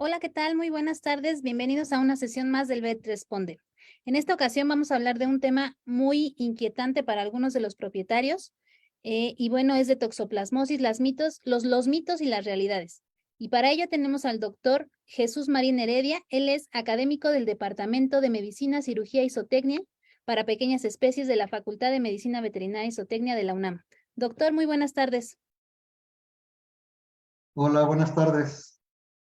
Hola, ¿qué tal? Muy buenas tardes. Bienvenidos a una sesión más del VET Responde. En esta ocasión vamos a hablar de un tema muy inquietante para algunos de los propietarios. Y bueno, es de toxoplasmosis, los mitos y las realidades. Y para ello tenemos al doctor Jesús Marín Heredia. Él es académico del Departamento de Medicina, Cirugía y Zootecnia para pequeñas especies de la Facultad de Medicina Veterinaria y Zootecnia de la UNAM. Doctor, muy buenas tardes. Hola, buenas tardes.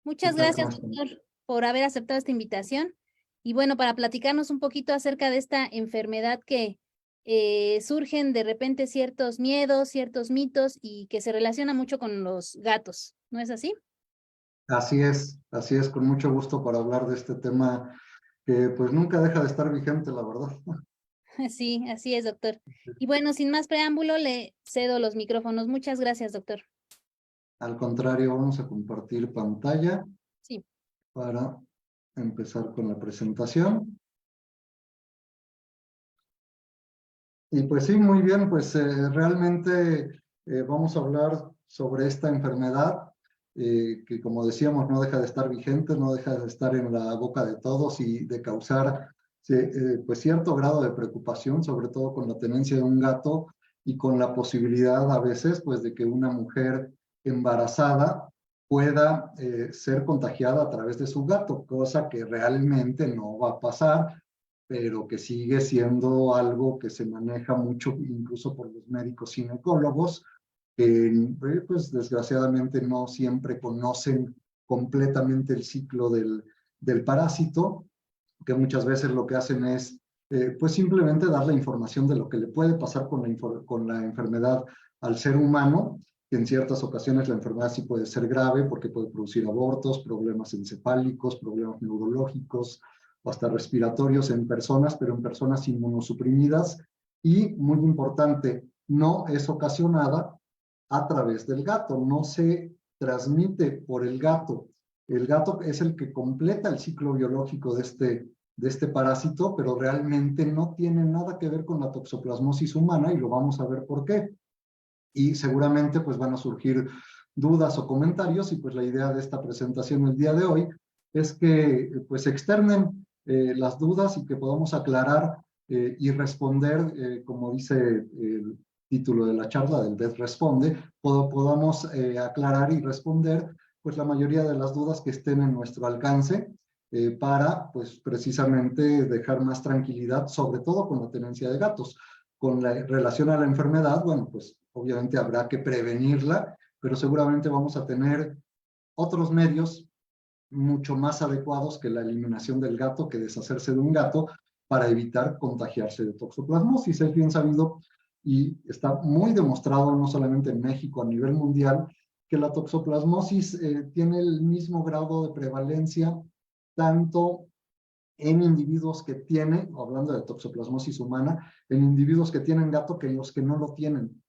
¿Qué Muchas tal? ¿Cómo gracias, están? doctor, por haber aceptado esta invitación. Y bueno, para platicarnos un poquito acerca de esta enfermedad que surgen de repente ciertos miedos, ciertos mitos y que se relaciona mucho con los gatos, ¿no es así? Así es, con mucho gusto para hablar de este tema que pues nunca deja de estar vigente, la verdad. Sí, así es, doctor. Y bueno, sin más preámbulo, le cedo los micrófonos. Muchas gracias, doctor. Al contrario, vamos a compartir pantalla Sí. para empezar con la presentación. Y pues sí, muy bien, pues realmente vamos a hablar sobre esta enfermedad que como decíamos no deja de estar vigente, no deja de estar en la boca de todos y de causar pues cierto grado de preocupación, sobre todo con la tenencia de un gato y con la posibilidad a veces pues de que una mujer embarazada pueda ser contagiada a través de su gato, cosa que realmente no va a pasar, pero que sigue siendo algo que se maneja mucho incluso por los médicos ginecólogos, que pues desgraciadamente no siempre conocen completamente el ciclo del parásito, que muchas veces lo que hacen es pues simplemente dar la información de lo que le puede pasar con la enfermedad al ser humano, que en ciertas ocasiones la enfermedad sí puede ser grave porque puede producir abortos, problemas encefálicos, problemas neurológicos o hasta respiratorios en personas, pero en personas inmunosuprimidas. Y muy importante, no es ocasionada a través del gato, no se transmite por el gato. El gato es el que completa el ciclo biológico de este parásito, pero realmente no tiene nada que ver con la toxoplasmosis humana y lo vamos a ver por qué. Y seguramente pues van a surgir dudas o comentarios y pues la idea de esta presentación el día de hoy es que pues externen las dudas y que podamos aclarar y responder, como dice el título de la charla del VET Responde, podamos aclarar y responder pues la mayoría de las dudas que estén en nuestro alcance para pues precisamente dejar más tranquilidad, sobre todo con la tenencia de gatos. Con la relación a la enfermedad, bueno, pues obviamente habrá que prevenirla, pero seguramente vamos a tener otros medios mucho más adecuados que la eliminación del gato, que deshacerse de un gato para evitar contagiarse de toxoplasmosis. Es bien sabido y está muy demostrado, no solamente en México, a nivel mundial, que la toxoplasmosis tiene el mismo grado de prevalencia tanto en individuos que tienen, hablando de toxoplasmosis humana, en individuos que tienen gato que los que no lo tienen.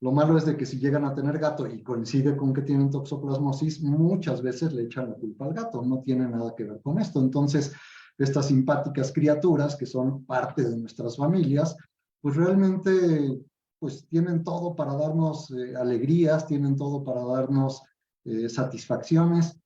Lo malo es de que si llegan a tener gato y coincide con que tienen toxoplasmosis, muchas veces le echan la culpa al gato, no tiene nada que ver con esto. Entonces, estas simpáticas criaturas que son parte de nuestras familias, pues realmente pues tienen todo para darnos alegrías, tienen todo para darnos satisfacciones,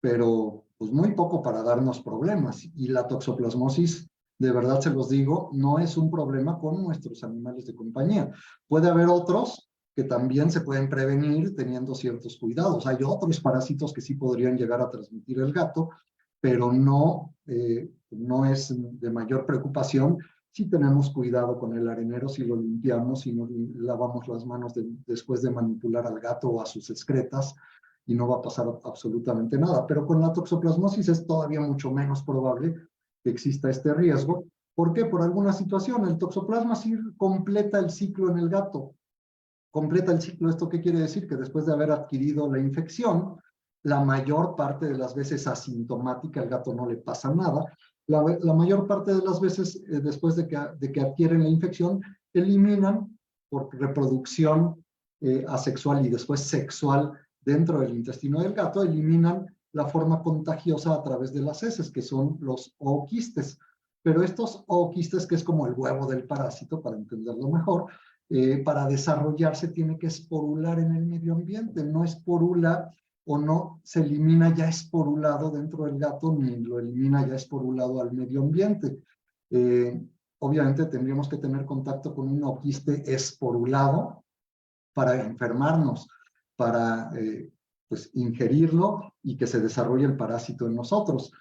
pero pues muy poco para darnos problemas. Y la toxoplasmosis, de verdad se los digo, no es un problema con nuestros animales de compañía. Puede haber otros que también se pueden prevenir teniendo ciertos cuidados. Hay otros parásitos que sí podrían llegar a transmitir el gato, pero no es de mayor preocupación si tenemos cuidado con el arenero, si lo limpiamos, si nos lavamos las manos después de manipular al gato o a sus excretas, y no va a pasar absolutamente nada. Pero con la toxoplasmosis es todavía mucho menos probable que exista este riesgo. ¿Por qué? Por alguna situación. El toxoplasma sí completa el ciclo en el gato. Completa el ciclo. ¿Esto qué quiere decir? Que después de haber adquirido la infección, la mayor parte de las veces asintomática, al gato no le pasa nada. La mayor parte de las veces, después de que adquieren la infección, eliminan por reproducción asexual y después sexual dentro del intestino del gato, eliminan la forma contagiosa a través de las heces, que son los ooquistes. Pero estos ooquistes, que es como el huevo del parásito, para entenderlo mejor, para desarrollarse tiene que esporular en el medio ambiente, no esporula o no se elimina ya esporulado dentro del gato, ni lo elimina ya esporulado al medio ambiente. Obviamente tendríamos que tener contacto con un oquiste esporulado para enfermarnos, para pues, ingerirlo y que se desarrolle el parásito en nosotros.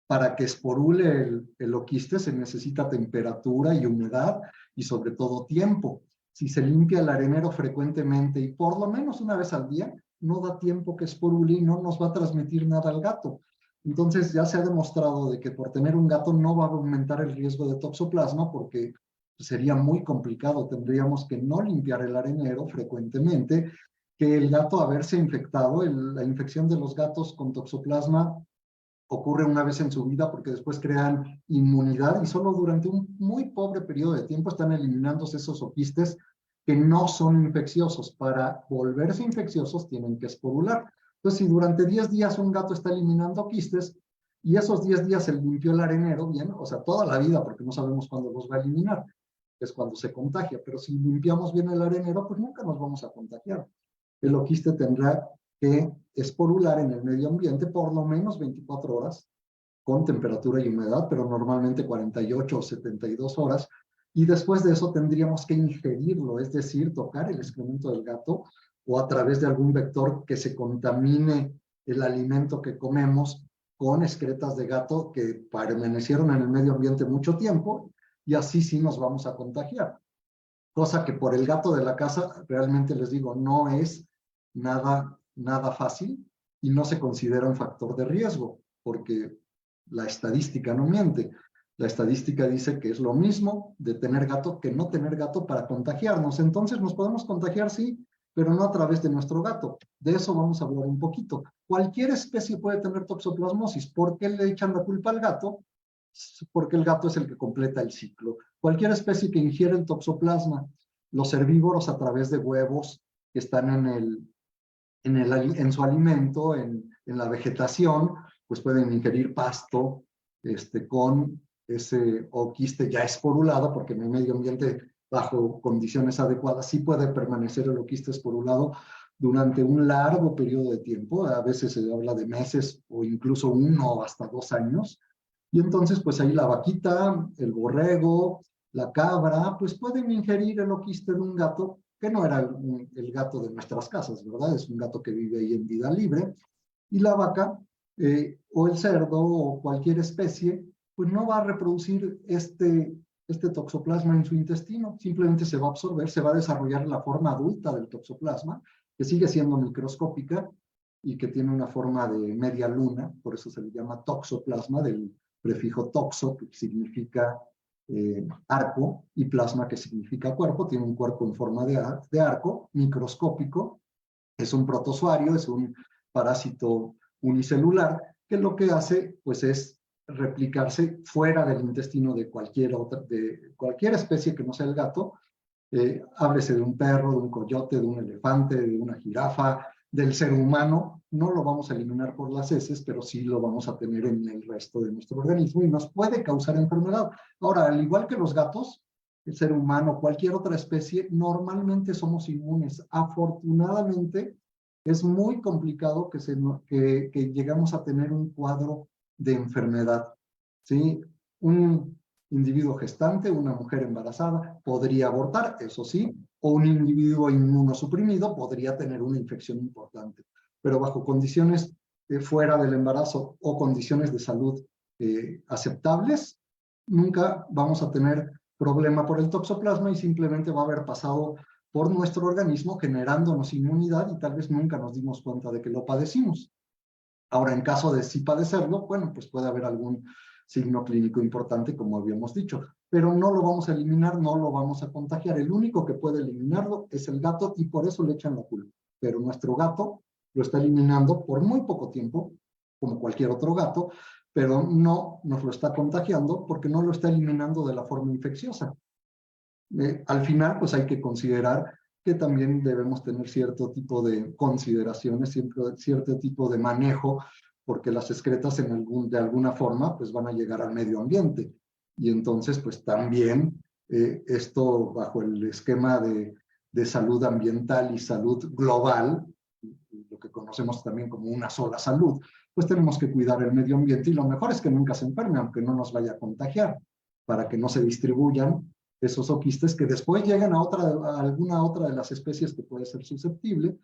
Para que esporule el oquiste se necesita temperatura y humedad y sobre todo tiempo. Si se limpia el arenero frecuentemente y por lo menos una vez al día, no da tiempo que esporule y no nos va a transmitir nada al gato. Entonces ya se ha demostrado de que por tener un gato no va a aumentar el riesgo de toxoplasma porque sería muy complicado. Tendríamos que no limpiar el arenero frecuentemente, que el gato haberse infectado. La infección de los gatos con toxoplasma ocurre una vez en su vida porque después crean inmunidad y solo durante un muy pobre periodo de tiempo están eliminándose esos oquistes que no son infecciosos. Para volverse infecciosos tienen que esporular. Entonces, si durante 10 días un gato está eliminando quistes y esos 10 días se limpió el arenero, bien, o sea, toda la vida, porque no sabemos cuándo los va a eliminar, es cuando se contagia, pero si limpiamos bien el arenero, pues nunca nos vamos a contagiar. El oquiste tendrá que esporular en el medio ambiente por lo menos 24 horas con temperatura y humedad, pero normalmente 48 o 72 horas, y después de eso tendríamos que ingerirlo, es decir, tocar el excremento del gato o a través de algún vector que se contamine el alimento que comemos con excretas de gato que permanecieron en el medio ambiente mucho tiempo, y así sí nos vamos a contagiar. Cosa que por el gato de la casa, realmente les digo, no es nada fácil y no se considera un factor de riesgo, porque la estadística no miente. La estadística dice que es lo mismo de tener gato que no tener gato para contagiarnos. Entonces nos podemos contagiar, sí, pero no a través de nuestro gato. De eso vamos a hablar un poquito. Cualquier especie puede tener toxoplasmosis. ¿Por qué le echan la culpa al gato? Porque el gato es el que completa el ciclo. Cualquier especie que ingiere el toxoplasma, los herbívoros a través de huevos que están en su alimento, en la vegetación, pues pueden ingerir pasto con ese oquiste ya esporulado, porque en el medio ambiente bajo condiciones adecuadas sí puede permanecer el oquiste esporulado durante un largo periodo de tiempo. A veces se habla de meses o incluso 1 o hasta 2 años. Y entonces, pues ahí la vaquita, el borrego, la cabra, pues pueden ingerir el oquiste de un gato que no era el gato de nuestras casas, ¿verdad? Es un gato que vive ahí en vida libre. Y la vaca, o el cerdo, o cualquier especie, pues no va a reproducir este toxoplasma en su intestino. Simplemente se va a absorber, se va a desarrollar la forma adulta del toxoplasma, que sigue siendo microscópica y que tiene una forma de media luna, por eso se le llama toxoplasma, del prefijo toxo, que significa arco, y plasma, que significa cuerpo. Tiene un cuerpo en forma de arco, microscópico. Es un protozoario, es un parásito unicelular, que lo que hace pues es replicarse fuera del intestino de cualquier especie que no sea el gato. Háblese de un perro, de un coyote, de un elefante, de una jirafa, del ser humano. No lo vamos a eliminar por las heces, pero sí lo vamos a tener en el resto de nuestro organismo y nos puede causar enfermedad. Ahora, al igual que los gatos, el ser humano, cualquier otra especie, normalmente somos inmunes. Afortunadamente, es muy complicado que llegamos a tener un cuadro de enfermedad, ¿sí? Un individuo gestante, una mujer embarazada, podría abortar, eso sí, o un individuo inmunosuprimido podría tener una infección importante, pero bajo condiciones fuera del embarazo o condiciones de salud aceptables, nunca vamos a tener problema por el toxoplasma y simplemente va a haber pasado por nuestro organismo generándonos inmunidad y tal vez nunca nos dimos cuenta de que lo padecimos. Ahora, en caso de sí padecerlo, bueno, pues puede haber algún signo clínico importante, como habíamos dicho, pero no lo vamos a eliminar, no lo vamos a contagiar. El único que puede eliminarlo es el gato y por eso le echan la culpa. Pero nuestro gato lo está eliminando por muy poco tiempo, como cualquier otro gato, pero no nos lo está contagiando porque no lo está eliminando de la forma infecciosa. Al final, pues hay que considerar que también debemos tener cierto tipo de consideraciones, cierto tipo de manejo, porque las excretas de alguna forma pues van a llegar al medio ambiente. Y entonces pues también esto bajo el esquema de salud ambiental y salud global, lo que conocemos también como una sola salud, pues tenemos que cuidar el medio ambiente y lo mejor es que nunca se enferme, aunque no nos vaya a contagiar, para que no se distribuyan esos oquistes que después llegan a alguna otra de las especies que puede ser susceptible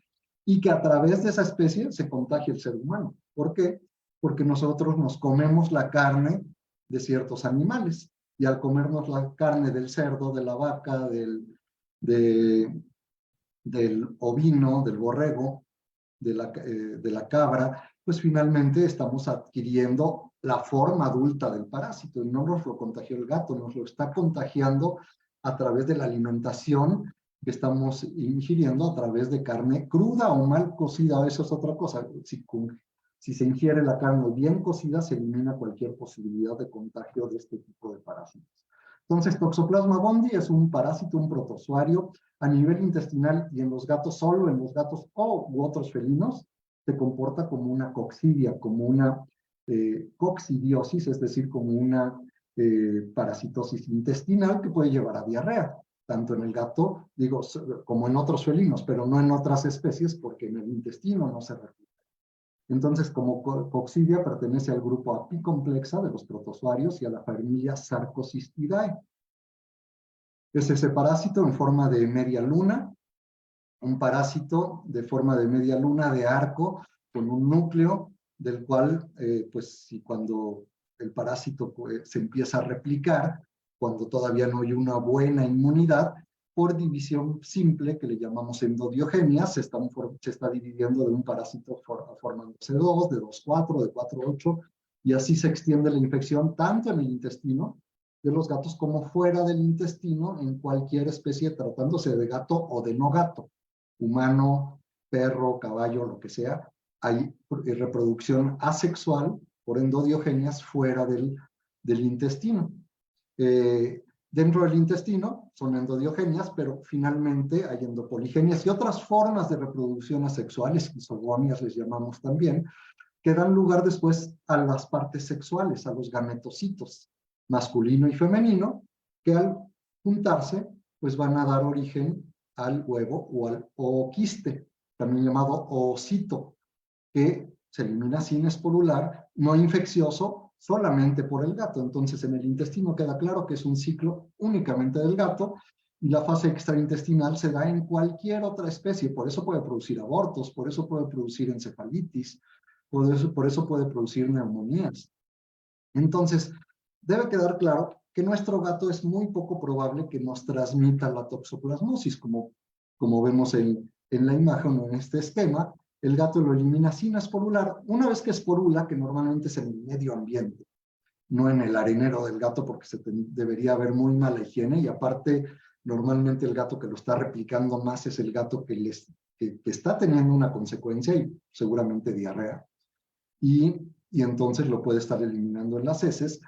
y que a través de esa especie se contagie el ser humano. ¿Por qué? Porque nosotros nos comemos la carne de ciertos animales y al comernos la carne del cerdo, de la vaca, del ovino, del borrego, de la cabra, pues finalmente estamos adquiriendo la forma adulta del parásito y no nos lo contagió el gato, nos lo está contagiando a través de la alimentación que estamos ingiriendo a través de carne cruda o mal cocida. Eso es otra cosa. Si se ingiere la carne bien cocida, se elimina cualquier posibilidad de contagio de este tipo de parásitos. Entonces, Toxoplasma gondii es un parásito, un protozoario a nivel intestinal y en los gatos, solo en los gatos u otros felinos, se comporta como una coccidia, como una coccidiosis, es decir, como una parasitosis intestinal que puede llevar a diarrea, tanto en el gato, digo, como en otros felinos, pero no en otras especies porque en el intestino no se replica. Entonces, como coccidia pertenece al grupo apicomplexa de los protozoarios y a la familia Sarcosistidae. Es ese parásito en forma de media luna, un parásito de forma de media luna de arco con un núcleo del cual, pues, si cuando el parásito se empieza a replicar, cuando todavía no hay una buena inmunidad, por división simple, que le llamamos endodiogenia, se está dividiendo de un parásito formándose dos, de 2,4, de 4,8, y así se extiende la infección tanto en el intestino de los gatos como fuera del intestino en cualquier especie, tratándose de gato o de no gato, humano, perro, caballo, lo que sea. Hay reproducción asexual por endodiogenias fuera del intestino. Dentro del intestino son endodiogenias, pero finalmente hay endopoligenias y otras formas de reproducción asexual, esquizogonias les llamamos también, que dan lugar después a las partes sexuales, a los gametocitos, masculino y femenino, que al juntarse, pues van a dar origen al huevo o al ooquiste, también llamado oocito, que se elimina sin esporular, no infeccioso, solamente por el gato. Entonces, en el intestino queda claro que es un ciclo únicamente del gato y la fase extraintestinal se da en cualquier otra especie. Por eso puede producir abortos, por eso puede producir encefalitis, por eso puede producir neumonías. Entonces, debe quedar claro que nuestro gato es muy poco probable que nos transmita la toxoplasmosis, como vemos en la imagen o en este esquema. El gato lo elimina sin esporular. Una vez que esporula, que normalmente es en el medio ambiente, no en el arenero del gato, porque debería haber muy mala higiene, y aparte, normalmente el gato que lo está replicando más es el gato que está teniendo una consecuencia y seguramente diarrea. Y entonces lo puede estar eliminando en las heces,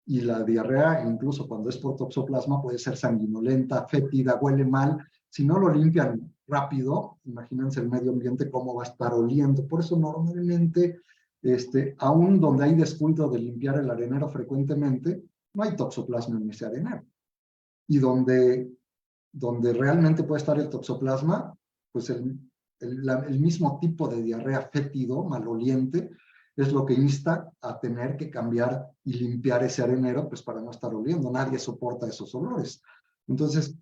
y la diarrea, incluso cuando es por toxoplasma, puede ser sanguinolenta, fétida, huele mal. Si no lo limpian rápido, imagínense el medio ambiente cómo va a estar oliendo. Por eso normalmente, aún donde hay descuido de limpiar el arenero frecuentemente, no hay toxoplasma en ese arenero. Y donde realmente puede estar el toxoplasma, pues el mismo tipo de diarrea fétido, maloliente, es lo que insta a tener que cambiar y limpiar ese arenero, pues para no estar oliendo. Nadie soporta esos olores. Entonces,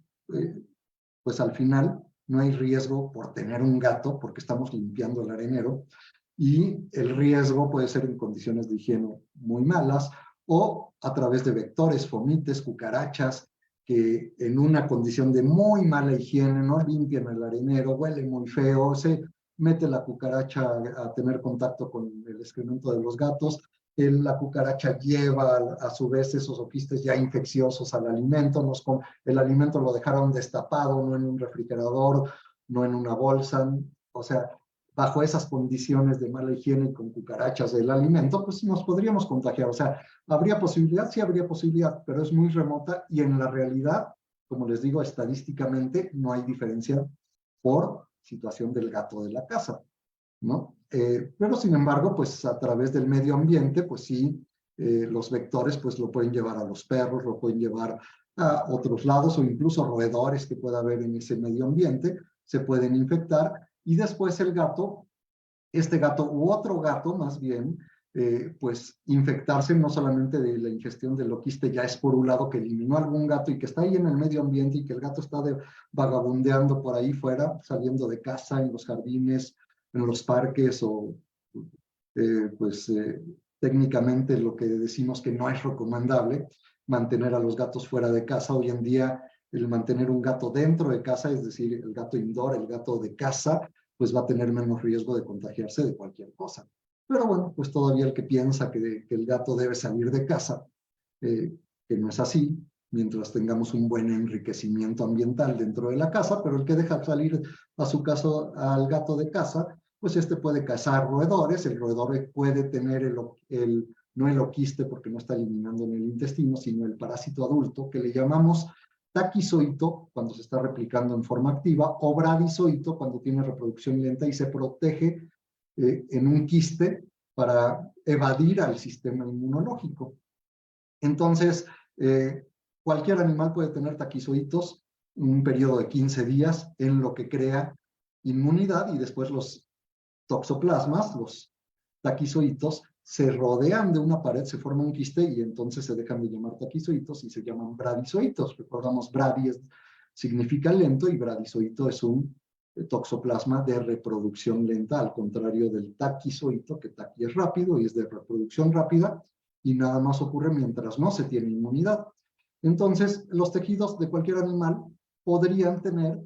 pues al final no hay riesgo por tener un gato, porque estamos limpiando el arenero, y el riesgo puede ser en condiciones de higiene muy malas, o a través de vectores, fomites, cucarachas, que en una condición de muy mala higiene no limpian el arenero, huele muy feo, se mete la cucaracha a tener contacto con el excremento de los gatos, la cucaracha lleva a su vez esos oquistes ya infecciosos al alimento, el alimento lo dejaron destapado, no en un refrigerador, no en una bolsa, o sea, bajo esas condiciones de mala higiene y con cucarachas del alimento, pues nos podríamos contagiar. O sea, ¿habría posibilidad? Sí, habría posibilidad, pero es muy remota y en la realidad, como les digo, estadísticamente no hay diferencia por situación del gato de la casa, ¿no? Pero sin embargo, pues a través del medio ambiente, pues sí, los vectores pues lo pueden llevar a los perros, lo pueden llevar a otros lados o incluso roedores que pueda haber en ese medio ambiente, se pueden infectar y después el gato, este gato u otro gato más bien, pues infectarse no solamente de la ingestión del oquiste ya esporulado que eliminó algún gato y que está ahí en el medio ambiente y que el gato está vagabundeando por ahí fuera, saliendo de casa, en los jardines, en los parques o técnicamente lo que decimos que no es recomendable, mantener a los gatos fuera de casa. Hoy en día el mantener un gato dentro de casa, es decir, el gato indoor, el gato de casa, pues va a tener menos riesgo de contagiarse de cualquier cosa. Pero bueno, pues todavía el que piensa que el gato debe salir de casa, que no es así, mientras tengamos un buen enriquecimiento ambiental dentro de la casa, pero el que deja salir a su casa al gato de casa, pues este puede cazar roedores, el roedor puede tener no el oquiste porque no está eliminando en el intestino, sino el parásito adulto que le llamamos taquizoito cuando se está replicando en forma activa o bradizoito cuando tiene reproducción lenta y se protege en un quiste para evadir al sistema inmunológico. Entonces, cualquier animal puede tener taquizoitos un periodo de 15 días en lo que crea inmunidad y después los toxoplasmas, los taquizoitos, se rodean de una pared, se forma un quiste y entonces se dejan de llamar taquizoitos y se llaman bradizoitos. Recordamos, bradi significa lento y bradizoito es un toxoplasma de reproducción lenta, al contrario del taquizoito, que taqui es rápido y es de reproducción rápida y nada más ocurre mientras no se tiene inmunidad. Entonces, los tejidos de cualquier animal podrían tener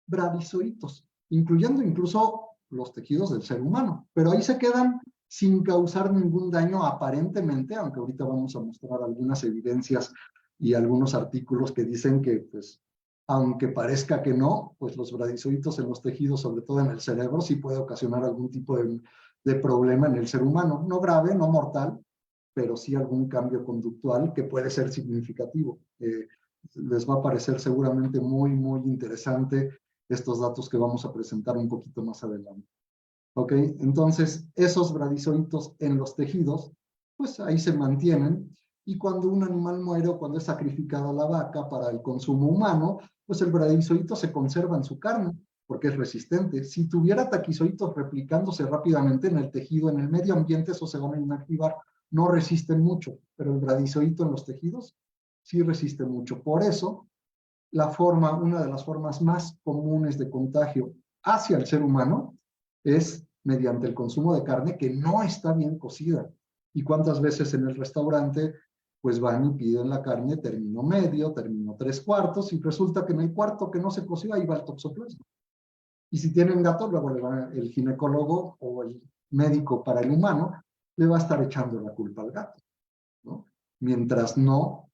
bradizoitos, incluyendo incluso los tejidos del ser humano, pero ahí se quedan sin causar ningún daño aparentemente, aunque ahorita vamos a mostrar algunas evidencias y algunos artículos que dicen que, pues, aunque parezca que no, pues los bradizoitos en los tejidos, sobre todo en el cerebro, sí puede ocasionar algún tipo de problema en el ser humano, no grave, no mortal, pero sí algún cambio conductual que puede ser significativo. Les va a parecer seguramente muy, muy interesante estos datos que vamos a presentar un poquito más adelante. ¿Ok? Entonces, esos bradizoitos en los tejidos, pues ahí se mantienen, y cuando un animal muere o cuando es sacrificada la vaca para el consumo humano, pues el bradizoito se conserva en su carne, porque es resistente. Si tuviera taquizoitos replicándose rápidamente en el tejido, en el medio ambiente, esos se van a inactivar, no resisten mucho, pero el bradizoito en los tejidos sí resiste mucho. Por eso, una de las formas más comunes de contagio hacia el ser humano es mediante el consumo de carne que no está bien cocida. ¿Y cuántas veces en el restaurante pues van y piden la carne término medio, término 3/4, y resulta que en el cuarto que no se coció ahí va el toxoplasma? Y si tienen gato, luego el ginecólogo o el médico para el humano le va a estar echando la culpa al gato, ¿no? Mientras no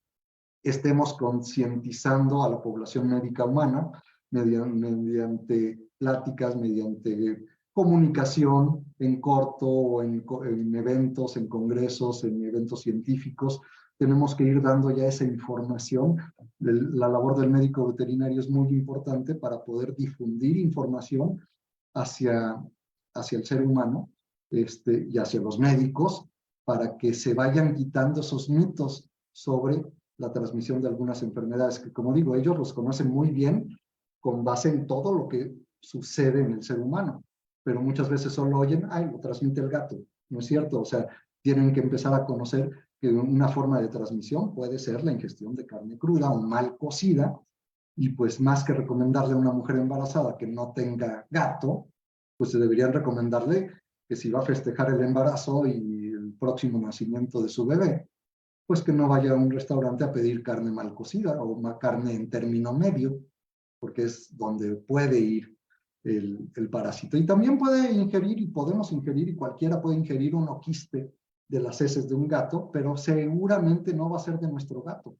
estemos concientizando a la población médica humana mediante pláticas, mediante comunicación en corto o en eventos, en congresos, en eventos científicos. Tenemos que ir dando ya esa información. La labor del médico veterinario es muy importante para poder difundir información hacia el ser humano y hacia los médicos para que se vayan quitando esos mitos sobre la transmisión de algunas enfermedades que, como digo, ellos los conocen muy bien con base en todo lo que sucede en el ser humano, pero muchas veces solo oyen, ay, lo transmite el gato. No es cierto, o sea, tienen que empezar a conocer que una forma de transmisión puede ser la ingestión de carne cruda o mal cocida, y pues más que recomendarle a una mujer embarazada que no tenga gato, pues se deberían recomendarle que si va a festejar el embarazo y el próximo nacimiento de su bebé, pues que no vaya a un restaurante a pedir carne mal cocida o carne en término medio, porque es donde puede ir el parásito. Y también puede ingerir, y podemos ingerir, y cualquiera puede ingerir un oquiste de las heces de un gato, pero seguramente no va a ser de nuestro gato.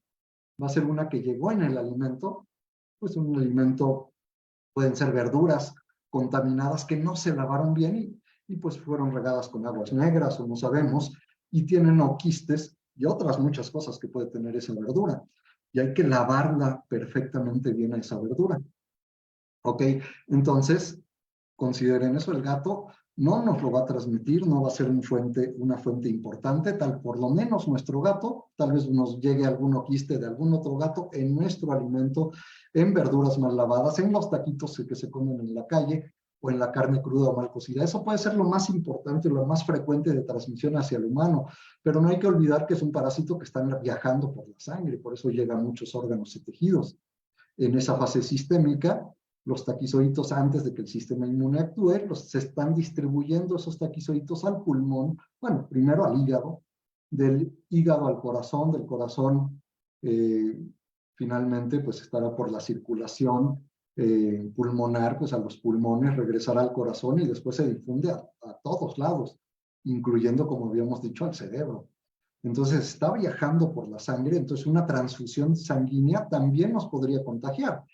Va a ser una que llegó en el alimento, pues un alimento, pueden ser verduras contaminadas que no se lavaron bien y pues fueron regadas con aguas negras o no sabemos, y tienen oquistes y otras muchas cosas que puede tener esa verdura. Y hay que lavarla perfectamente bien a esa verdura. ¿Ok? Entonces, consideren eso, el gato no nos lo va a transmitir, no va a ser una fuente importante, por lo menos nuestro gato, tal vez nos llegue algún oquiste de algún otro gato en nuestro alimento, en verduras mal lavadas, en los taquitos que se comen en la calle, o en la carne cruda o mal cocida. Eso puede ser lo más importante, lo más frecuente de transmisión hacia el humano, pero no hay que olvidar que es un parásito que está viajando por la sangre, por eso llega a muchos órganos y tejidos. En esa fase sistémica, los taquizoitos, antes de que el sistema inmune actúe, se están distribuyendo esos taquizoitos al pulmón, bueno, primero al hígado, del hígado al corazón, del corazón finalmente pues estará por la circulación pulmonar, pues a los pulmones, regresará al corazón y después se difunde a todos lados, incluyendo, como habíamos dicho, al cerebro. Entonces está viajando por la sangre, entonces una transfusión sanguínea también nos podría contagiar.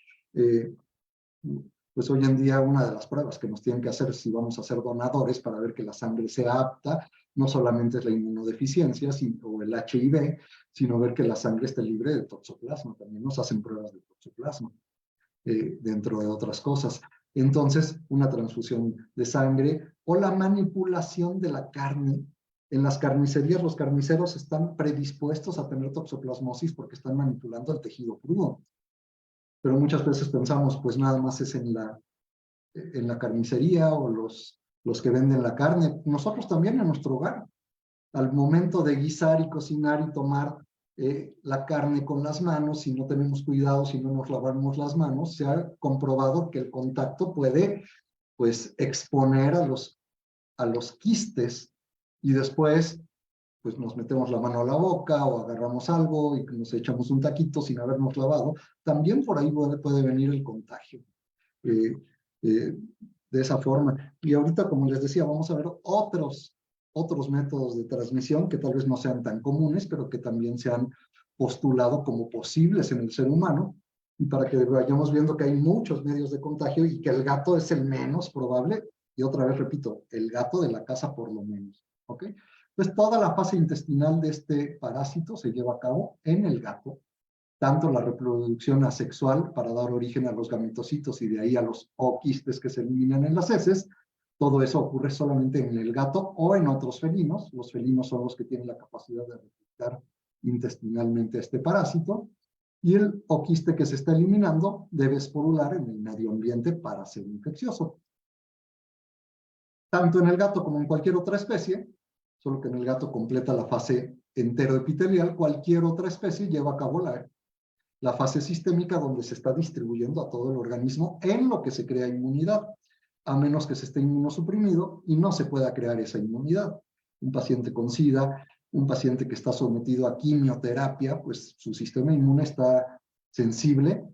Pues hoy en día una de las pruebas que nos tienen que hacer si vamos a ser donadores para ver que la sangre sea apta, no solamente es la inmunodeficiencia o el HIV, sino ver que la sangre esté libre de toxoplasma. También nos hacen pruebas de toxoplasma, dentro de otras cosas. Entonces, una transfusión de sangre o la manipulación de la carne. En las carnicerías, los carniceros están predispuestos a tener toxoplasmosis porque están manipulando el tejido crudo. Pero muchas veces pensamos, pues nada más es en la carnicería o los que venden la carne. Nosotros también en nuestro hogar, al momento de guisar y cocinar y tomar la carne con las manos, si no tenemos cuidado, si no nos lavamos las manos, se ha comprobado que el contacto puede, pues, exponer a los quistes y después pues nos metemos la mano a la boca o agarramos algo y nos echamos un taquito sin habernos lavado, también por ahí puede venir el contagio. De esa forma. Y ahorita, como les decía, vamos a ver otros métodos de transmisión que tal vez no sean tan comunes, pero que también se han postulado como posibles en el ser humano, y para que vayamos viendo que hay muchos medios de contagio y que el gato es el menos probable, y otra vez repito, el gato de la casa por lo menos, ¿ok? Entonces, toda la fase intestinal de este parásito se lleva a cabo en el gato, tanto la reproducción asexual para dar origen a los gametocitos y de ahí a los oquistes que se eliminan en las heces. Todo eso ocurre solamente en el gato o en otros felinos. Los felinos son los que tienen la capacidad de replicar intestinalmente este parásito. Y el oquiste que se está eliminando debe esporular en el medio ambiente para ser infeccioso. Tanto en el gato como en cualquier otra especie, solo que en el gato completa la fase enteroepitelial, cualquier otra especie lleva a cabo la fase sistémica donde se está distribuyendo a todo el organismo en lo que se crea inmunidad, a menos que se esté inmunosuprimido y no se pueda crear esa inmunidad. Un paciente con SIDA, un paciente que está sometido a quimioterapia, pues su sistema inmune está sensible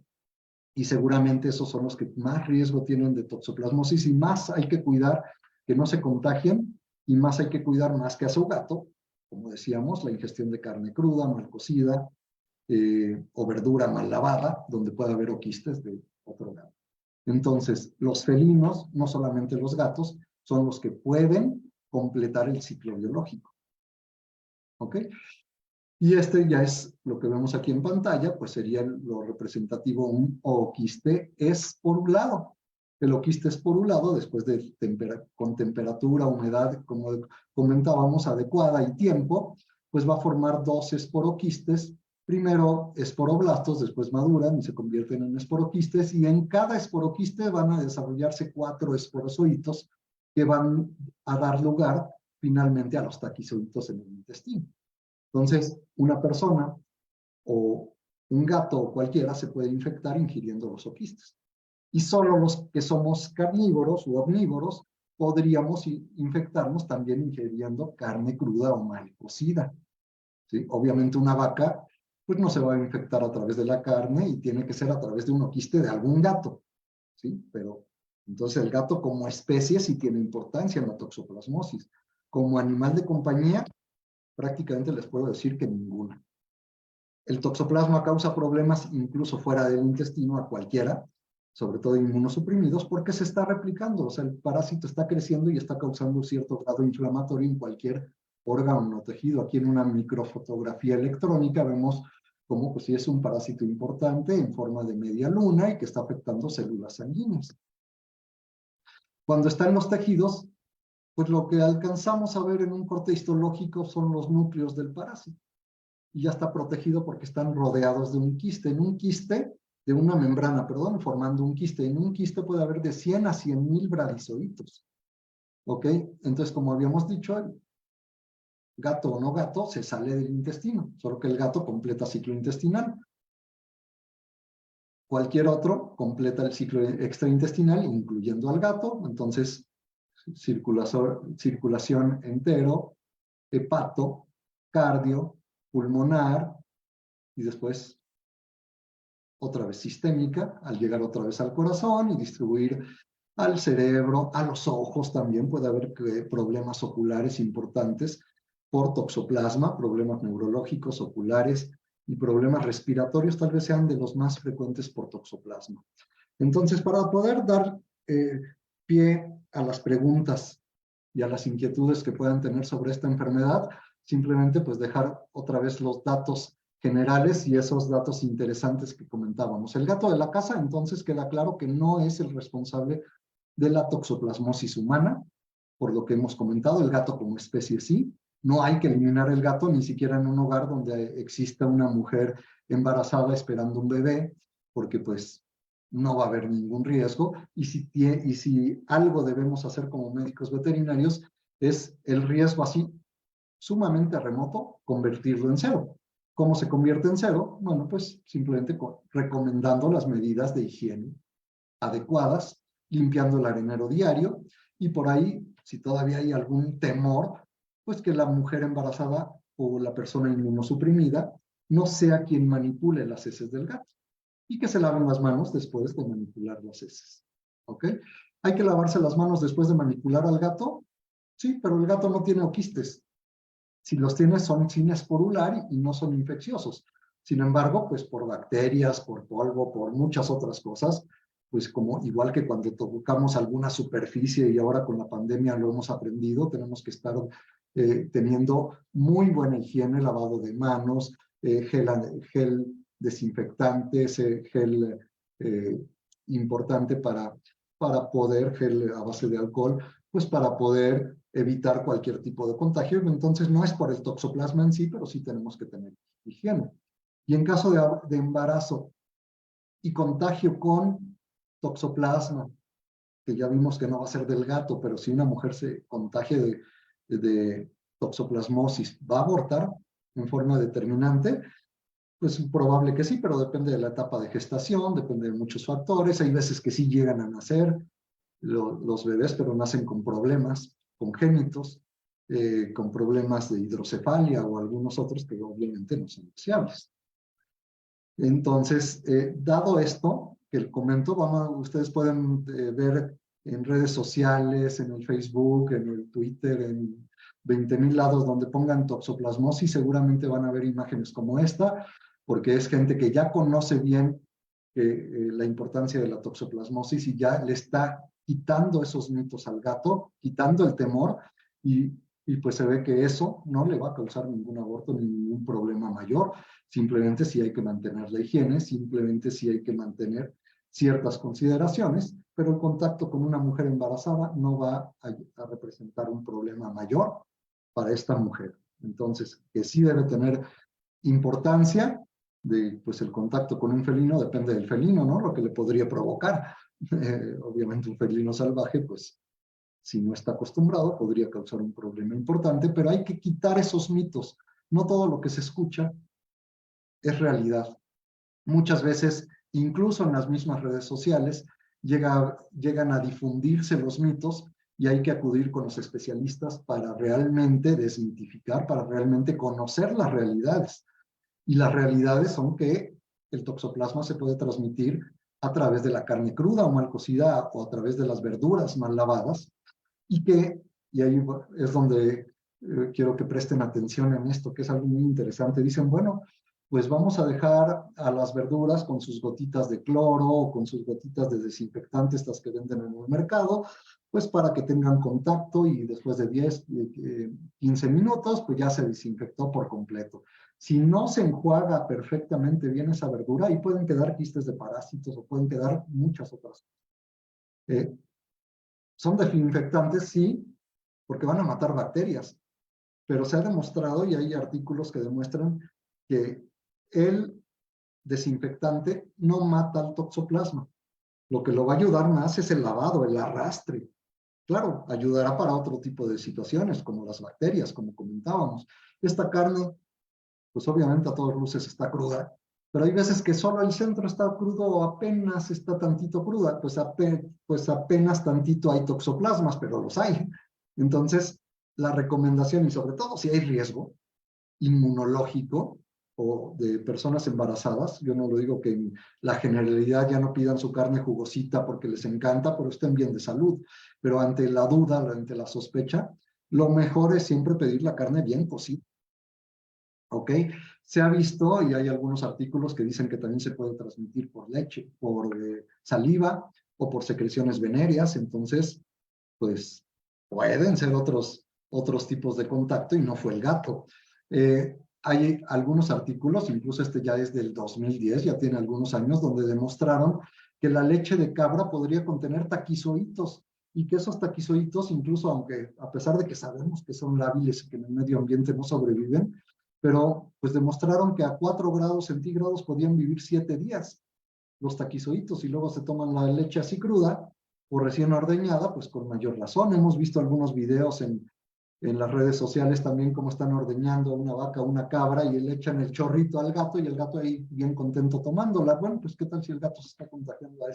y seguramente esos son los que más riesgo tienen de toxoplasmosis y más hay que cuidar que no se contagien y más hay que cuidar más que a su gato, como decíamos, la ingestión de carne cruda, mal cocida, o verdura mal lavada, donde puede haber oquistes de otro gato. Entonces, los felinos, no solamente los gatos, son los que pueden completar el ciclo biológico. ¿Ok? Y este ya es lo que vemos aquí en pantalla, pues sería lo representativo, un oquiste esporulado. El oquiste esporulado, después de con temperatura, humedad, como comentábamos, adecuada y tiempo, pues va a formar dos esporoquistes. Primero esporoblastos, después maduran y se convierten en esporoquistes, y en cada esporoquiste van a desarrollarse 4 esporozoitos que van a dar lugar finalmente a los taquizoitos en el intestino. Entonces, una persona o un gato o cualquiera se puede infectar ingiriendo los oquistes. Y solo los que somos carnívoros u omnívoros podríamos infectarnos también ingiriendo carne cruda o mal cocida. ¿Sí? Obviamente una vaca pues no se va a infectar a través de la carne y tiene que ser a través de un oquiste de algún gato, ¿sí? Pero entonces el gato como especie sí tiene importancia en la toxoplasmosis. Como animal de compañía, prácticamente les puedo decir que ninguna. El toxoplasma causa problemas incluso fuera del intestino a cualquiera, sobre todo inmunosuprimidos, porque se está replicando, o sea, el parásito está creciendo y está causando cierto grado inflamatorio en cualquier órgano o tejido. Aquí en una microfotografía electrónica vemos cómo pues sí es un parásito importante en forma de media luna y que está afectando células sanguíneas. Cuando está en los tejidos, pues lo que alcanzamos a ver en un corte histológico son los núcleos del parásito. Y ya está protegido porque están rodeados de un quiste. En un quiste de una membrana, perdón, formando un quiste. En un quiste puede haber de 100 a 100,000 bradizoitos. ¿Ok? Entonces, como habíamos dicho, el gato o no gato se sale del intestino, solo que el gato completa ciclo intestinal. Cualquier otro completa el ciclo extraintestinal, incluyendo al gato. Entonces, circulación entero, hepato, cardio, pulmonar, y después otra vez sistémica, al llegar otra vez al corazón y distribuir al cerebro, a los ojos también. Puede haber problemas oculares importantes por toxoplasma, problemas neurológicos oculares y problemas respiratorios tal vez sean de los más frecuentes por toxoplasma. Entonces, para poder dar pie a las preguntas y a las inquietudes que puedan tener sobre esta enfermedad, simplemente pues dejar otra vez los datos generales y esos datos interesantes que comentábamos. El gato de la casa, entonces queda claro que no es el responsable de la toxoplasmosis humana, por lo que hemos comentado. El gato como especie sí. No hay que eliminar el gato ni siquiera en un hogar donde exista una mujer embarazada esperando un bebé, porque pues no va a haber ningún riesgo. Y si algo debemos hacer como médicos veterinarios es el riesgo así sumamente remoto, convertirlo en cero. ¿Cómo se convierte en cero? Bueno, pues simplemente recomendando las medidas de higiene adecuadas, limpiando el arenero diario, y por ahí, si todavía hay algún temor, pues que la mujer embarazada o la persona inmunosuprimida no sea quien manipule las heces del gato, y que se laven las manos después de manipular las heces. ¿Ok? ¿Hay que lavarse las manos después de manipular al gato? Sí, pero el gato no tiene oquistes. Si los tiene son sin esporular y no son infecciosos. Sin embargo, pues por bacterias, por polvo, por muchas otras cosas, pues como igual que cuando tocamos alguna superficie y ahora con la pandemia lo hemos aprendido, tenemos que estar teniendo muy buena higiene, lavado de manos, gel desinfectantes, gel importante para poder, gel a base de alcohol, pues para poder evitar cualquier tipo de contagio. Entonces no es por el toxoplasma en sí, pero sí tenemos que tener higiene. Y en caso de embarazo y contagio con toxoplasma, que ya vimos que no va a ser del gato, pero si una mujer se contagia de toxoplasmosis, ¿va a abortar en forma determinante? Pues probable que sí, pero depende de la etapa de gestación, depende de muchos factores. Hay veces que sí llegan a nacer los bebés, pero nacen con problemas congénitos, con problemas de hidrocefalia o algunos otros que obviamente no son deseables. Entonces, dado esto que les comento, ustedes pueden ver en redes sociales, en el Facebook, en el Twitter, en 20,000 lados donde pongan toxoplasmosis, seguramente van a ver imágenes como esta, porque es gente que ya conoce bien la importancia de la toxoplasmosis y ya le está quitando esos mitos al gato, quitando el temor, y pues se ve que eso no le va a causar ningún aborto ni ningún problema mayor. Simplemente sí hay que mantener la higiene, simplemente sí hay que mantener ciertas consideraciones, pero el contacto con una mujer embarazada no va a representar un problema mayor para esta mujer. Entonces, que sí debe tener importancia pues el contacto con un felino, depende del felino, ¿no? Lo que le podría provocar. Obviamente un felino salvaje, pues si no está acostumbrado, podría causar un problema importante, pero hay que quitar esos mitos. No todo lo que se escucha es realidad. Muchas veces, incluso en las mismas redes sociales, llegan a difundirse los mitos y hay que acudir con los especialistas para realmente desmitificar, para realmente conocer las realidades. Y las realidades son que el toxoplasma se puede transmitir a través de la carne cruda o mal cocida o a través de las verduras mal lavadas, y ahí es donde quiero que presten atención en esto, que es algo muy interesante. Dicen, bueno, pues vamos a dejar a las verduras con sus gotitas de cloro o con sus gotitas de desinfectante, estas que venden en el mercado, pues para que tengan contacto y después de 10, 15 minutos, pues ya se desinfectó por completo. Si no se enjuaga perfectamente bien esa verdura, ahí pueden quedar quistes de parásitos o pueden quedar muchas otras cosas. ¿Son desinfectantes? Sí, porque van a matar bacterias, pero se ha demostrado, y hay artículos que demuestran que el desinfectante no mata al toxoplasma. Lo que lo va a ayudar más es el lavado, el arrastre. Claro, ayudará para otro tipo de situaciones, como las bacterias, como comentábamos. Esta carne, pues obviamente a todas luces está cruda, pero hay veces que solo el centro está crudo o apenas está tantito cruda, pues apenas tantito hay toxoplasmas, pero los hay. Entonces, la recomendación, y sobre todo si hay riesgo inmunológico o de personas embarazadas, yo no lo digo que en la generalidad ya no pidan su carne jugosita porque les encanta, pero estén bien de salud, pero ante la duda, ante la sospecha, lo mejor es siempre pedir la carne bien cocida. ¿Ok? Se ha visto, y hay algunos artículos que dicen que también se puede transmitir por leche, por saliva o por secreciones venéreas, entonces, pues pueden ser otros tipos de contacto y no fue el gato. Hay algunos artículos, incluso este ya es del 2010, ya tiene algunos años, donde demostraron que la leche de cabra podría contener taquizoitos y que esos taquizoitos, incluso aunque a pesar de que sabemos que son lábiles y que en el medio ambiente no sobreviven, pero pues demostraron que a 4 grados centígrados podían vivir 7 días los taquizoitos y luego se toman la leche así cruda o recién ordeñada, pues con mayor razón. Hemos visto algunos videos en las redes sociales también cómo están ordeñando una vaca, una cabra y le echan el chorrito al gato y el gato ahí bien contento tomándola. Bueno, pues qué tal si el gato se está contagiando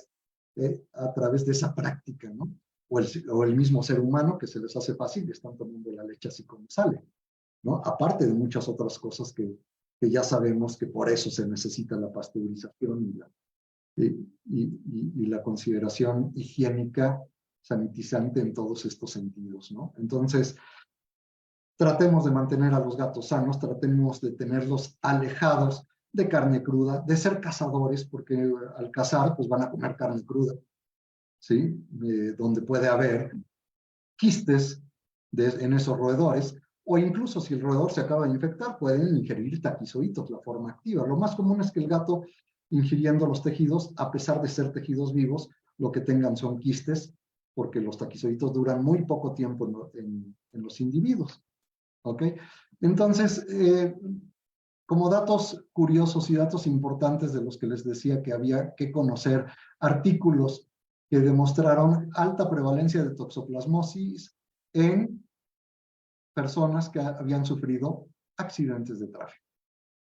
a través de esa práctica, ¿no? O el mismo ser humano que se les hace fácil y están tomando la leche así como sale, ¿no? Aparte de muchas otras cosas que ya sabemos que por eso se necesita la pasteurización y la consideración higiénica, sanitizante en todos estos sentidos, ¿no? Entonces, tratemos de mantener a los gatos sanos, tratemos de tenerlos alejados de carne cruda, de ser cazadores, porque al cazar, pues van a comer carne cruda, ¿sí? Donde puede haber quistes en esos roedores, o incluso si el roedor se acaba de infectar, pueden ingerir taquizoitos, la forma activa. Lo más común es que el gato, ingiriendo los tejidos, a pesar de ser tejidos vivos, lo que tengan son quistes, porque los taquizoitos duran muy poco tiempo en los individuos. ¿Ok? Entonces, como datos curiosos y datos importantes de los que les decía que había que conocer, artículos que demostraron alta prevalencia de toxoplasmosis en personas que habían sufrido accidentes de tráfico,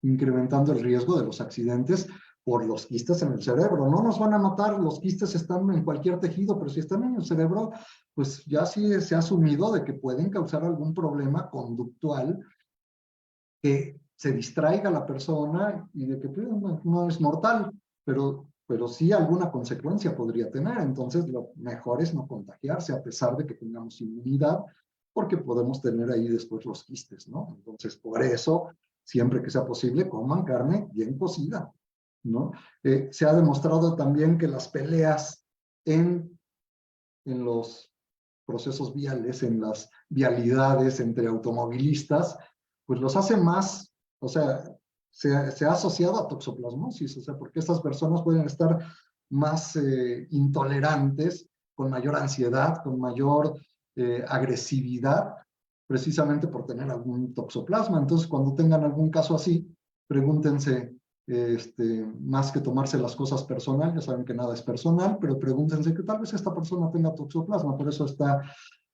incrementando el riesgo de los accidentes por los quistes en el cerebro. No nos van a matar, los quistes están en cualquier tejido, pero si están en el cerebro, pues ya sí se ha asumido de que pueden causar algún problema conductual que se distraiga a la persona y de que pues, no es mortal, pero sí alguna consecuencia podría tener. Entonces, lo mejor es no contagiarse a pesar de que tengamos inmunidad, porque podemos tener ahí después los quistes, ¿no? Entonces, por eso, siempre que sea posible, coman carne bien cocida, ¿no? Se ha demostrado también que las peleas en los procesos viales, en las vialidades entre automovilistas, pues los hace más, o sea, se ha asociado a toxoplasmosis, o sea, porque estas personas pueden estar más intolerantes, con mayor ansiedad, con mayor agresividad, precisamente por tener algún toxoplasma. Entonces, cuando tengan algún caso así, pregúntense, más que tomarse las cosas personal, ya saben que nada es personal, pero pregúntense que tal vez esta persona tenga toxoplasma, por eso está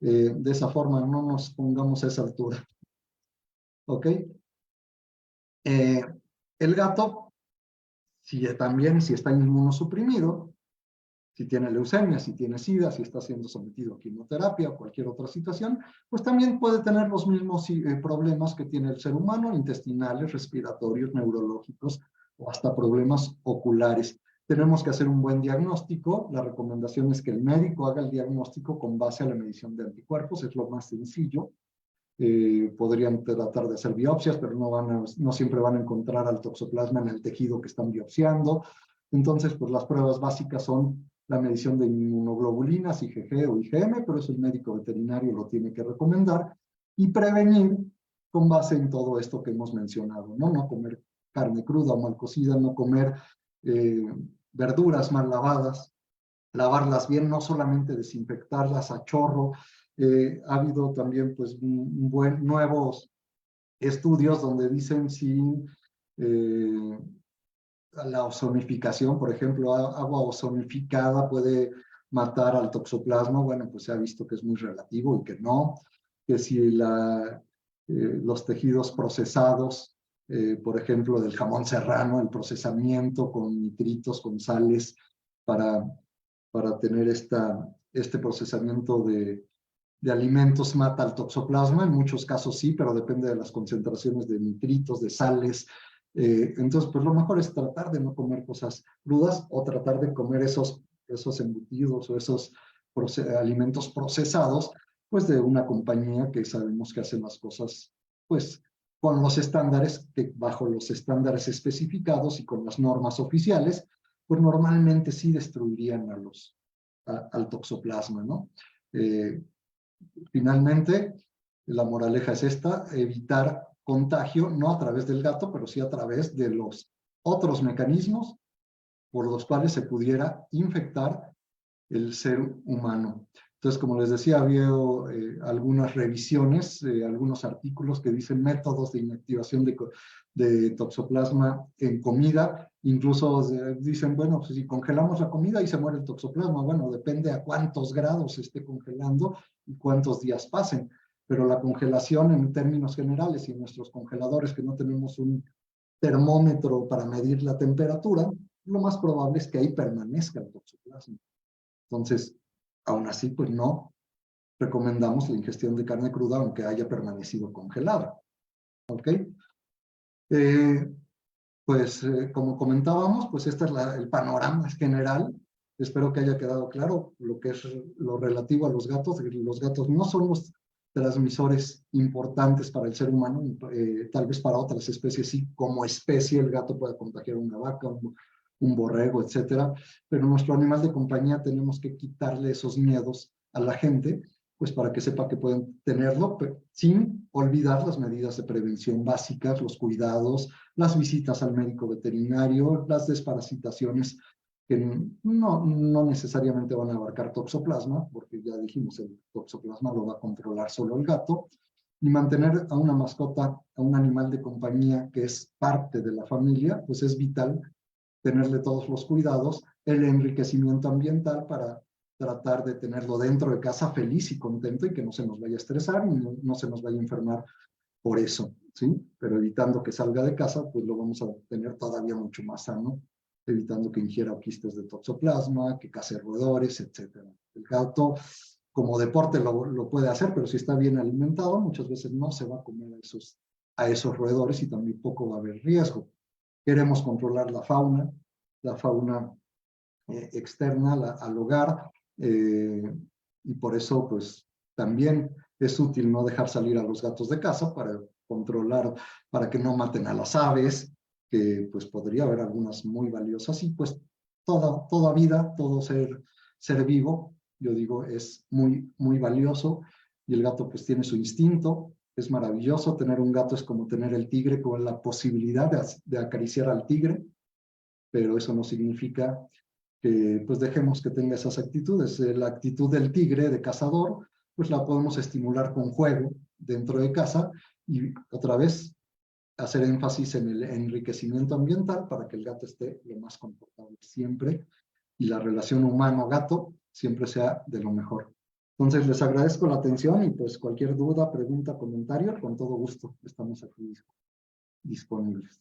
de esa forma, no nos pongamos a esa altura. ¿Ok? El gato, también si está inmunosuprimido, si tiene leucemia, si tiene SIDA, si está siendo sometido a quimioterapia o cualquier otra situación, pues también puede tener los mismos problemas que tiene el ser humano, intestinales, respiratorios, neurológicos o hasta problemas oculares. Tenemos que hacer un buen diagnóstico. La recomendación es que el médico haga el diagnóstico con base a la medición de anticuerpos, es lo más sencillo. Podrían tratar de hacer biopsias, pero no siempre van a encontrar al toxoplasma en el tejido que están biopsiando. Entonces, pues las pruebas básicas son la medición de inmunoglobulinas, IgG o IgM, pero eso el médico veterinario lo tiene que recomendar, y prevenir con base en todo esto que hemos mencionado, ¿no? No comer carne cruda o mal cocida, no comer verduras mal lavadas, lavarlas bien, no solamente desinfectarlas a chorro. Ha habido también pues nuevos estudios donde dicen si la ozonificación, por ejemplo, agua ozonificada puede matar al toxoplasma. Bueno, pues se ha visto que es muy relativo y que no, que si los tejidos procesados, por ejemplo, del jamón serrano, el procesamiento con nitritos, con sales, para, para tener este procesamiento de alimentos mata al toxoplasma. En muchos casos sí, pero depende de las concentraciones de nitritos, de sales. Entonces, pues lo mejor es tratar de no comer cosas crudas o tratar de comer esos embutidos o esos alimentos procesados, pues de una compañía que sabemos que hace las cosas, pues con los estándares, que bajo los estándares especificados y con las normas oficiales, pues normalmente sí destruirían al toxoplasma, ¿no? Finalmente, la moraleja es esta: evitar contagio, no a través del gato, pero sí a través de los otros mecanismos por los cuales se pudiera infectar el ser humano. Entonces, como les decía, había algunas revisiones, algunos artículos que dicen métodos de inactivación de toxoplasma en comida. Incluso dicen, bueno, pues si congelamos la comida y se muere el toxoplasma, bueno, depende a cuántos grados se esté congelando y cuántos días pasen. Pero la congelación en términos generales y en nuestros congeladores, que no tenemos un termómetro para medir la temperatura, lo más probable es que ahí permanezca el toxoplasma. Entonces, aún así, pues no recomendamos la ingestión de carne cruda aunque haya permanecido congelada. ¿Ok? Como comentábamos, pues este es el panorama general. Espero que haya quedado claro lo que es lo relativo a los gatos. Los gatos no son los transmisores importantes para el ser humano, tal vez para otras especies sí. Como especie el gato puede contagiar a una vaca, un borrego, etcétera, pero nuestro animal de compañía tenemos que quitarle esos miedos a la gente, pues para que sepa que pueden tenerlo, sin olvidar las medidas de prevención básicas, los cuidados, las visitas al médico veterinario, las desparasitaciones, que no necesariamente van a abarcar toxoplasma, porque ya dijimos, el toxoplasma lo va a controlar solo el gato, y mantener a una mascota, a un animal de compañía que es parte de la familia, pues es vital tenerle todos los cuidados, el enriquecimiento ambiental para tratar de tenerlo dentro de casa feliz y contento y que no se nos vaya a estresar y no se nos vaya a enfermar por eso, ¿sí? Pero evitando que salga de casa, pues lo vamos a tener todavía mucho más sano, evitando que ingiera quistes de toxoplasma, que case roedores, etc. El gato, como deporte, lo puede hacer, pero si está bien alimentado, muchas veces no se va a comer a esos roedores y tampoco va a haber riesgo. Queremos controlar la fauna externa al hogar, y por eso pues también es útil no dejar salir a los gatos de casa para controlar, para que no maten a las aves, que pues podría haber algunas muy valiosas, y pues toda vida, todo ser vivo, yo digo, es muy valioso, y el gato pues tiene su instinto. Es maravilloso. Tener un gato es como tener el tigre, con la posibilidad de acariciar al tigre, pero eso no significa que pues dejemos que tenga esas actitudes. La actitud del tigre, de cazador, pues la podemos estimular con juego dentro de casa, y otra vez hacer énfasis en el enriquecimiento ambiental para que el gato esté lo más confortable siempre y la relación humano-gato siempre sea de lo mejor. Entonces les agradezco la atención, y pues cualquier duda, pregunta, comentario, con todo gusto estamos aquí disponibles.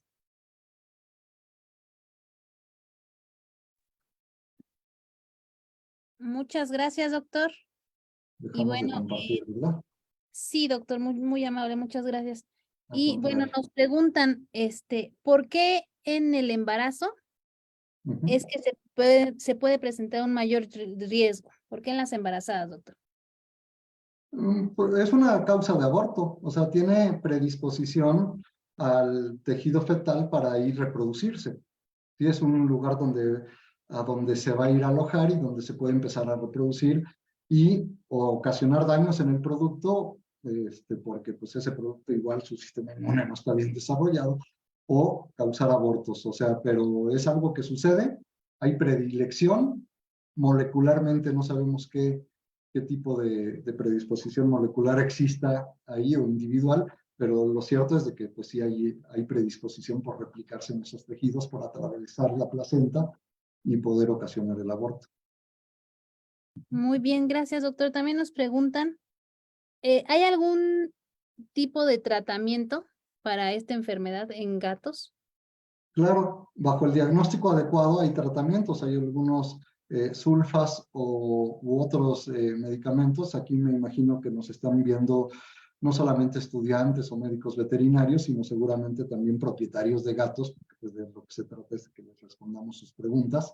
Muchas gracias, doctor. Y Dejamos de bueno, compartir, ¿verdad? sí, doctor, muy amable, muchas gracias. Al Y bueno, contrario. nos preguntan, ¿por qué en el embarazo es que se puede presentar un mayor riesgo? ¿Por qué en las embarazadas, doctor? Pues es una causa de aborto, o sea, tiene predisposición al tejido fetal para ir reproducirse. Sí, es un lugar a donde se va a ir a alojar y donde se puede empezar a reproducir y ocasionar daños en el producto, porque pues ese producto igual su sistema inmune no está bien desarrollado, o causar abortos. O sea, pero es algo que sucede. Hay predilección, molecularmente no sabemos qué tipo de predisposición molecular exista ahí o individual, pero lo cierto es de que pues sí hay predisposición por replicarse en esos tejidos, por atravesar la placenta y poder ocasionar el aborto. Muy bien, gracias, doctor. También nos preguntan, ¿hay algún tipo de tratamiento para esta enfermedad en gatos? Claro, bajo el diagnóstico adecuado hay tratamientos, hay algunos sulfas u otros medicamentos. Aquí me imagino que nos están viendo no solamente estudiantes o médicos veterinarios, sino seguramente también propietarios de gatos, porque pues, de lo que se trata es de que les respondamos sus preguntas.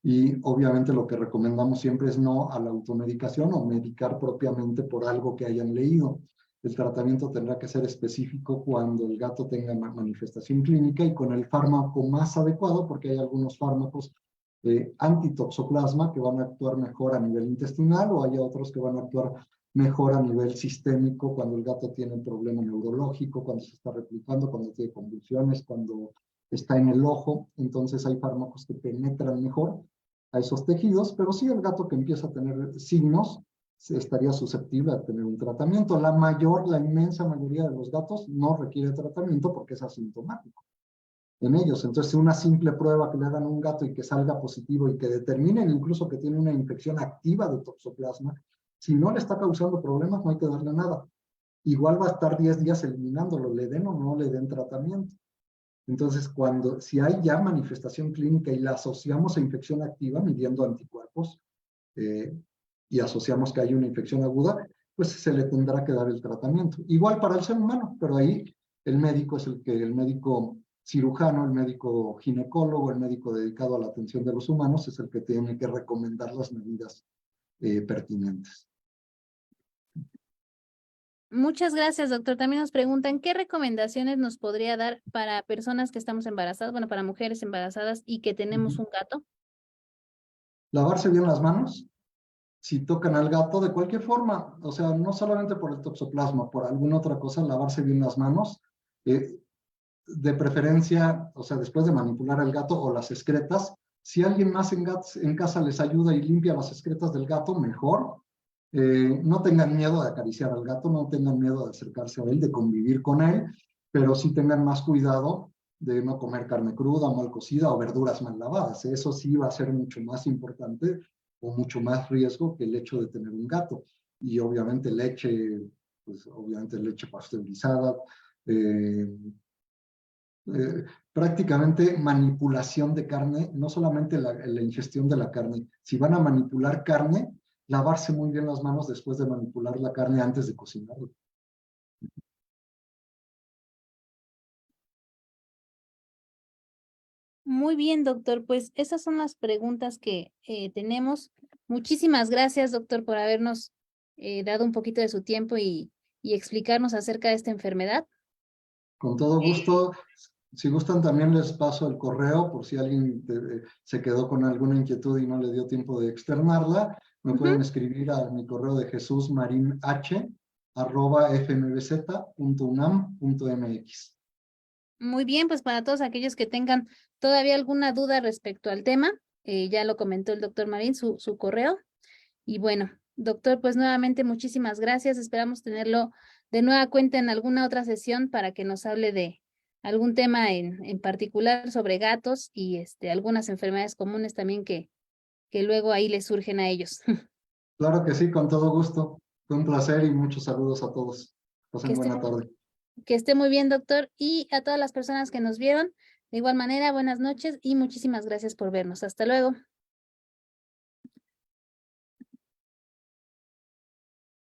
Y obviamente lo que recomendamos siempre es no a la automedicación o medicar propiamente por algo que hayan leído. El tratamiento tendrá que ser específico cuando el gato tenga manifestación clínica y con el fármaco más adecuado, porque hay algunos fármacos antitoxoplasma que van a actuar mejor a nivel intestinal o hay otros que van a actuar mejor a nivel sistémico cuando el gato tiene un problema neurológico, cuando se está replicando, cuando tiene convulsiones, cuando está en el ojo. Entonces hay fármacos que penetran mejor a esos tejidos, pero sí el gato que empieza a tener signos estaría susceptible a tener un tratamiento. La inmensa mayoría de los gatos no requiere tratamiento porque es asintomático en ellos. Entonces, una simple prueba que le hagan a un gato y que salga positivo y que determinen incluso que tiene una infección activa de toxoplasma, si no le está causando problemas, no hay que darle nada. Igual va a estar 10 días eliminándolo, le den o no le den tratamiento. Entonces, si hay ya manifestación clínica y la asociamos a infección activa midiendo anticuerpos, eh, y asociamos que hay una infección aguda, pues se le tendrá que dar el tratamiento. Igual para el ser humano, pero ahí el médico es el médico cirujano, el médico ginecólogo, el médico dedicado a la atención de los humanos, es el que tiene que recomendar las medidas pertinentes. Muchas gracias, doctor. También nos preguntan, ¿qué recomendaciones nos podría dar para personas que estamos embarazadas, bueno, para mujeres embarazadas y que tenemos un gato? Lavarse bien las manos, si tocan al gato de cualquier forma, o sea, no solamente por el toxoplasma, por alguna otra cosa, lavarse bien las manos, de preferencia, o sea, después de manipular al gato o las excretas, si alguien más en casa les ayuda y limpia las excretas del gato, mejor. No tengan miedo de acariciar al gato, no tengan miedo de acercarse a él, de convivir con él, pero sí tengan más cuidado de no comer carne cruda, mal cocida o verduras mal lavadas. Eso sí va a ser mucho más importante o mucho más riesgo que el hecho de tener un gato. Y obviamente leche, pues obviamente leche pasteurizada, eh, prácticamente manipulación de carne, no solamente la ingestión de la carne. Si van a manipular carne, lavarse muy bien las manos después de manipular la carne antes de cocinarla. Muy bien, doctor. Pues esas son las preguntas que tenemos. Muchísimas gracias, doctor, por habernos dado un poquito de su tiempo y explicarnos acerca de esta enfermedad. Con todo gusto, si gustan también les paso el correo por si alguien se quedó con alguna inquietud y no le dio tiempo de externarla. Me pueden escribir a mi correo de jesusmarin.h@fmbz.unam.mx. Muy bien, pues para todos aquellos que tengan todavía alguna duda respecto al tema, ya lo comentó el doctor Marín, su correo. Y bueno, doctor, pues nuevamente muchísimas gracias. Esperamos tenerlo de nueva cuenta en alguna otra sesión para que nos hable de algún tema en particular sobre gatos y algunas enfermedades comunes también que luego ahí les surgen a ellos. Claro que sí, con todo gusto. Fue un placer y muchos saludos a todos. Que Pasen esté, buena tarde. que esté muy bien, doctor, y a todas las personas que nos vieron, de igual manera, buenas noches y muchísimas gracias por vernos. Hasta luego.